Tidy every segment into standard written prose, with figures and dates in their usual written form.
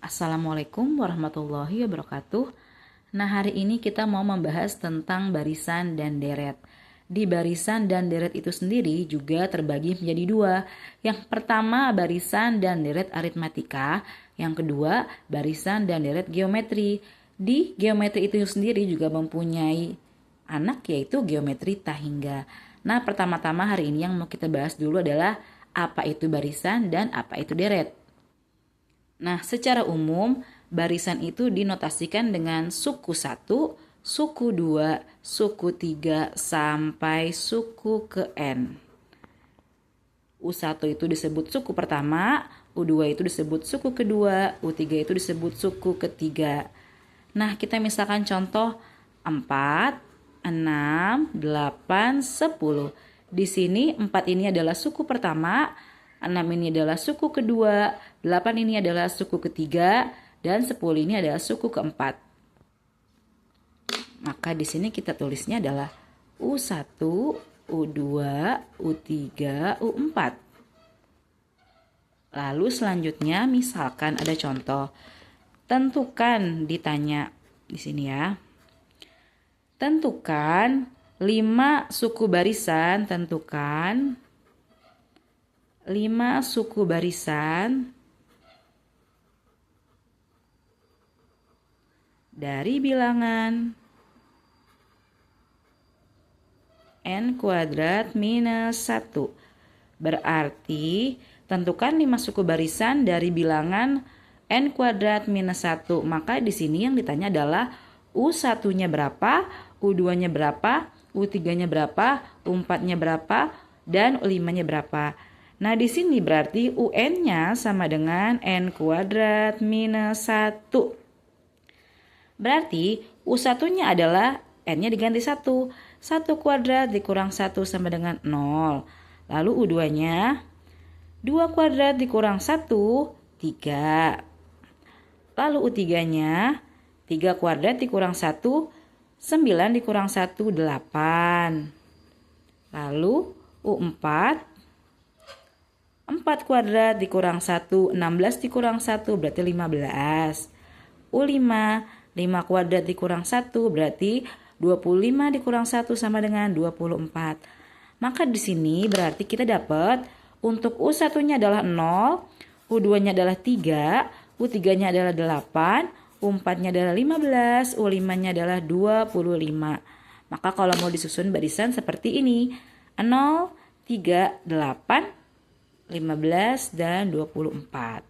Assalamualaikum warahmatullahi wabarakatuh. Nah, hari ini kita mau membahas tentang barisan dan deret. Di barisan dan deret itu sendiri juga terbagi menjadi dua. Yang pertama barisan dan deret aritmatika, yang kedua barisan dan deret geometri. Di geometri itu sendiri juga mempunyai anak, yaitu geometri tahingga. Nah, pertama-tama hari ini yang mau kita bahas dulu adalah apa itu barisan dan apa itu deret. Nah, secara umum, barisan itu dinotasikan dengan suku 1, suku 2, suku 3, sampai suku ke N. U1 itu disebut suku pertama, U2 itu disebut suku kedua, U3 itu disebut suku ketiga. Nah, kita misalkan contoh 4, 6, 8, 10. Di sini 4 ini adalah suku pertama, 6 ini adalah suku kedua, 8 ini adalah suku ketiga, dan 10 ini adalah suku keempat. Maka di sini kita tulisnya adalah U1, U2, U3, U4. Lalu selanjutnya misalkan ada contoh. Tentukan, ditanya di sini ya. Tentukan 5 suku barisan, tentukan 5 suku barisan dari bilangan n kuadrat minus 1. Berarti tentukan 5 suku barisan dari bilangan n kuadrat minus 1. Maka di sini yang ditanya adalah U1-nya berapa, U2-nya berapa, U3-nya berapa, U4-nya berapa, dan U5-nya berapa. Nah, di sini berarti UN-nya sama dengan n kuadrat minus 1. Berarti U1-nya adalah n-nya diganti 1. 1 kuadrat dikurang 1 sama dengan 0. Lalu U2-nya 2 kuadrat dikurang 1, 3. Lalu U3-nya 3 kuadrat dikurang 1, 9 dikurang 1, 8. Lalu U4 4 kuadrat dikurang 1, 16 dikurang 1 berarti 15. U5, 5 kuadrat dikurang 1 berarti 25 dikurang 1 sama dengan 24. Maka di sini berarti kita dapat untuk U1-nya adalah 0, U2-nya adalah 3, U3-nya adalah 8, U4-nya adalah 15, U5-nya adalah 25. Maka kalau mau disusun barisan seperti ini, 0, 3, 8, 15, dan 24.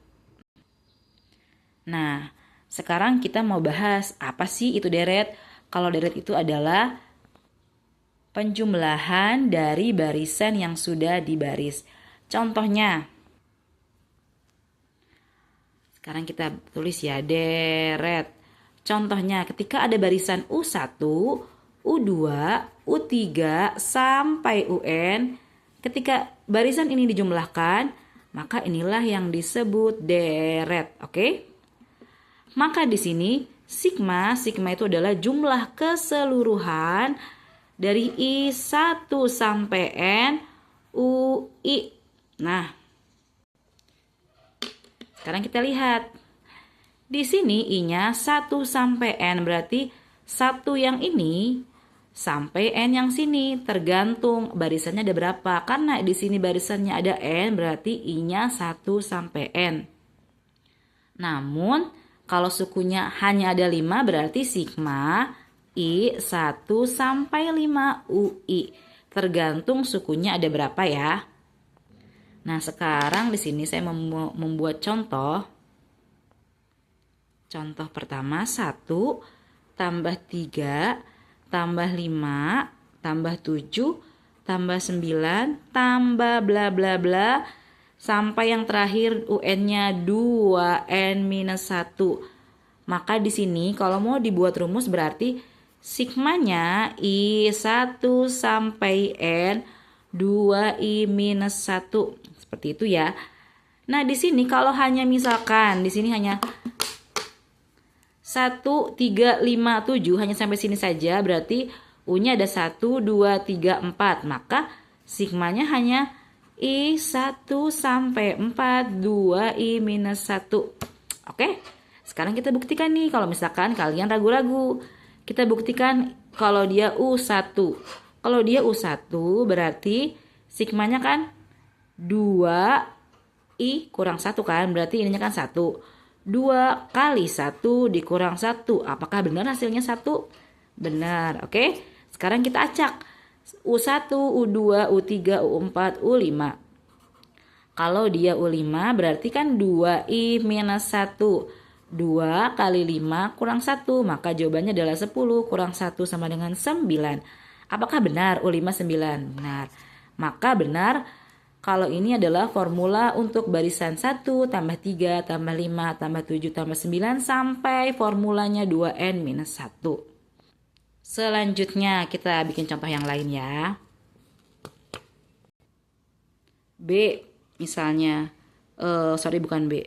Nah, sekarang kita mau bahas apa sih itu deret. Kalau deret itu adalah penjumlahan dari barisan yang sudah dibaris. Contohnya, sekarang kita tulis ya, deret. Contohnya, ketika ada barisan U1, U2, U3, sampai UN, ketika barisan ini dijumlahkan, maka inilah yang disebut deret, oke? Maka di sini sigma itu adalah jumlah keseluruhan dari I1 sampai N UI. Nah, sekarang kita lihat. Di sini I-nya 1 sampai N, berarti 1 yang ini sampai N yang sini, tergantung barisannya ada berapa. Karena di sini barisannya ada N, berarti I-nya 1 sampai N. Namun, kalau sukunya hanya ada 5, berarti sigma I 1 sampai 5 UI. Tergantung sukunya ada berapa ya. Nah, sekarang di sini saya membuat contoh. Contoh pertama, 1 tambah 3 tambah 5, tambah 7, tambah 9, tambah bla bla bla, sampai yang terakhir UN-nya 2N-1. Maka di sini kalau mau dibuat rumus berarti sigmanya I1 sampai N 2I-1. Seperti itu ya. Nah, di sini kalau hanya misalkan, di sini hanya 1, 3, 5, 7 hanya sampai sini saja, berarti U-nya ada 1, 2, 3, 4. Maka sigmanya hanya I 1 sampai 4, 2 I minus 1. Oke? Sekarang kita buktikan nih kalau misalkan kalian ragu-ragu. Kita buktikan kalau dia U1. Kalau dia U1 berarti sigmanya kan 2I kurang 1 kan. Berarti ininya kan 1. 2 kali 1 dikurang 1. Apakah benar hasilnya 1? Benar, oke? Sekarang kita acak. U1, U2, U3, U4, U5. Kalau dia U5 berarti kan 2I minus 1. 2 kali 5 kurang 1. Maka jawabannya adalah 10 kurang 1 sama dengan 9. Apakah benar U5 9? Benar. Maka benar kalau ini adalah formula untuk barisan 1 tambah 3 tambah 5 tambah 7 tambah 9 sampai formulanya 2N minus 1. Selanjutnya kita bikin contoh yang lain ya. B misalnya. Bukan B.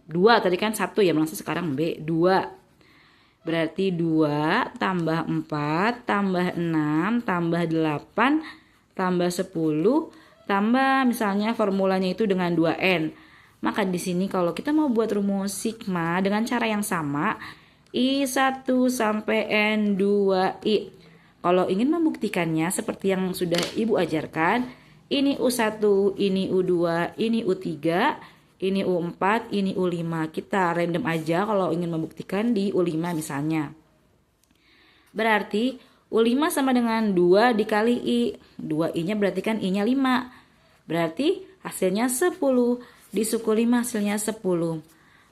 2 tadi kan 1 ya, langsung sekarang B 2. Berarti 2 tambah 4 tambah 6 tambah 8 tambah 10 tambah misalnya formulanya itu dengan 2N. Maka di sini kalau kita mau buat rumus sigma dengan cara yang sama, I1 sampai N2I. Kalau ingin membuktikannya seperti yang sudah Ibu ajarkan, ini U1, ini U2, ini U3, ini U4, ini U5. Kita random aja kalau ingin membuktikan di U5 misalnya. Berarti U5 sama dengan 2 dikali I. 2I-nya berarti kan I-nya 5. Berarti hasilnya 10. Disuku 5 hasilnya 10.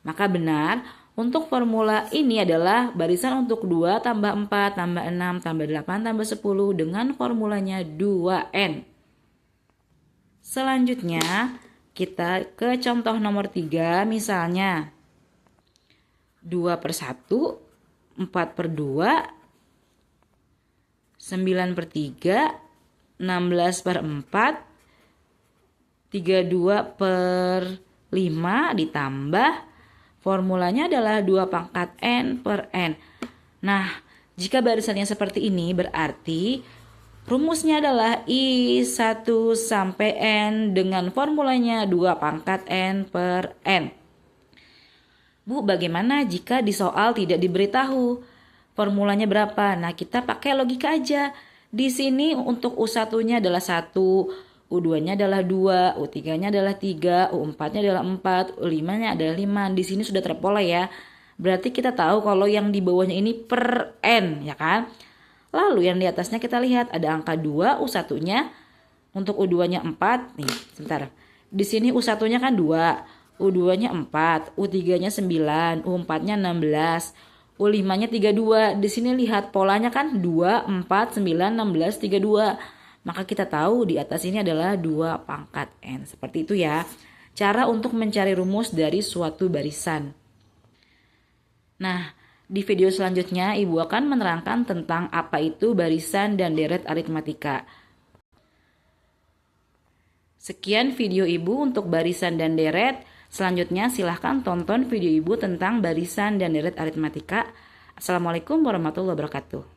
Maka benar, untuk formula ini adalah barisan untuk 2 tambah 4 tambah 6 tambah 8 tambah 10 dengan formulanya 2N. Selanjutnya kita ke contoh nomor 3 misalnya 2 per 1, 4 per 2, 9 per 3, 16 per 4, 32 per 5 ditambah formulanya adalah 2 pangkat N per N. Nah, jika barisannya seperti ini berarti rumusnya adalah I1 sampai N dengan formulanya 2 pangkat N per N. Bu, bagaimana jika di soal tidak diberitahu formulanya berapa? Nah, kita pakai logika aja. Di sini untuk U1-nya adalah 1, U2-nya adalah 2, U3-nya adalah 3, U4-nya adalah 4, U5-nya adalah 5. Di sini sudah terpola ya. Berarti kita tahu kalau yang di bawahnya ini per N, ya kan? Lalu yang di atasnya kita lihat ada angka 2, U1-nya untuk U2-nya 4. Nih, sebentar. Di sini U1-nya kan 2, U2-nya 4, U3-nya 9, U4-nya 16, U5-nya 32. Di sini lihat polanya kan 2, 4, 9, 16, 32. Maka kita tahu di atas ini adalah 2 pangkat N. Seperti itu ya. Cara untuk mencari rumus dari suatu barisan. Nah, di video selanjutnya, Ibu akan menerangkan tentang apa itu barisan dan deret aritmatika. Sekian video Ibu untuk barisan dan deret. Selanjutnya silahkan tonton video Ibu tentang barisan dan deret aritmatika. Assalamualaikum warahmatullahi wabarakatuh.